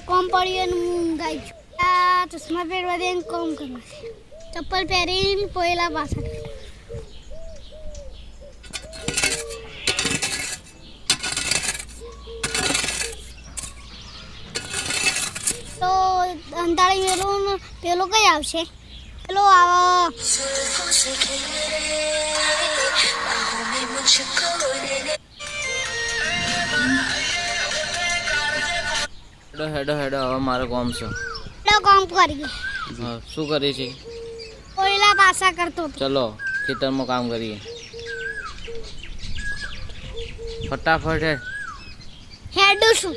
કોમ પડ્યું અને હું ઊંઘાઈ છું. આ ચશ્મા પહેરવા દે કોમ કરવા છે. ચપ્પલ પહેરીને પોયેલા પાછા તો અંતાળી મેલું પેલો કઈ આવશે? પેલો આવો હેડો હેડો હેડો હવે મારે કોમ છે. કામ કરીએ. હા શું કરીએ છે? પોયેલા પાછા કરતો હતો. ચલો ખેતરમાં કામ કરીએ ફટાફટ હેડ. હેડું છું.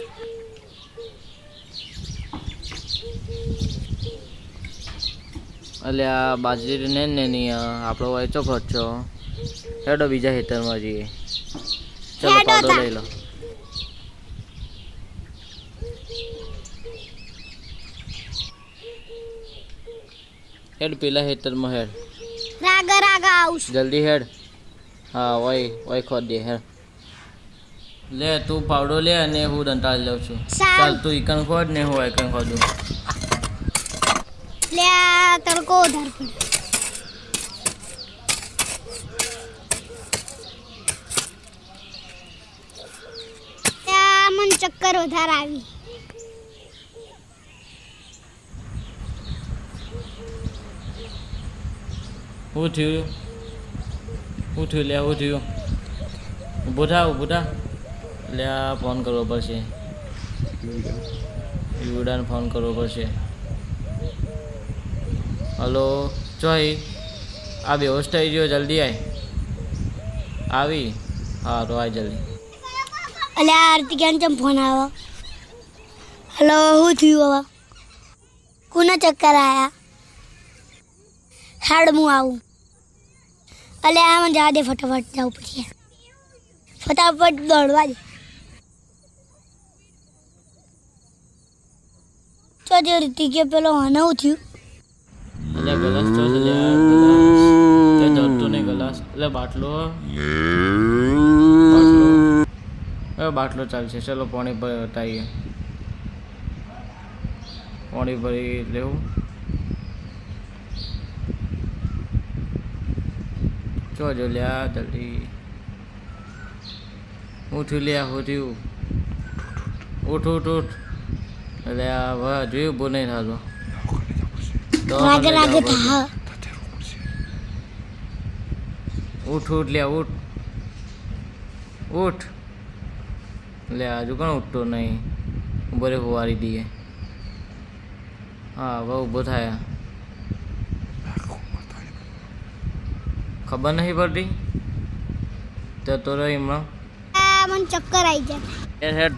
અલ્યા બાજરી ને નહીં આપણો વાંચો ખર્ચો. હેડો બીજા ખેતરમાં જઈએ. ચલો હેડો પાડો તા. લઈ લો. હેડ પેલા ખેતરમાં હેડ. રાગા રાગા આવું છું. જલ્દી હેડ. હા ઓય ખોદ દે હેડ. લે તું પાવડો લે અને હું દંતાળ લઉં છું. સારું. ચાલ તું ઈકન ખોદ ને હું એકન ખોદું. લે આ તડકો વધારે પડે. મને ચક્કર વધારે આવી. શું થયું લે શું થયું? ઊભો થા લે આ ફોન કરવો પડશે. યુડાને ફોન કરવો પડશે. હલો ચોઈ આ બેહોશ થઈ ગયો, જલ્દી આવી. હા તો આય જલ્દી. અલે આરતી ક્યાં ચમ ફોન આવ્યો? હલો શું થયું હવે? કોના ચક્કર આયા? હેડ હું આવું. અલે આમાં જા દે ફટાફટ જાઉં પછી. ફટાફટ દોડવા દે. તો જે રીતિ કે પેલો આનવું થયું. એટલે ગલાસ તો છે તે જડતો નહીં ગલાસ. એટલે બાટલો બાટલો ચાલશે. ચલો પાણી બતાવીએ. પાણી ભરી લેવું. જો લ્યા જલ્દી. ઉઠ્યું લ્યા ઉઠ્યું. ઉઠ એટલે હવે જોયું બહુ નહીં થતો. રાગે રાગે થા. ઉઠ લ્યા ઉઠ લે હજુ કોણ ઉઠતો નહીં. ઉભો રે હોવારી દઈએ. હા હવે ઊભો થાય. ખબર નહીં પડતી તો રહી હમણાં. મને ચક્કર આવી જાય. હેડ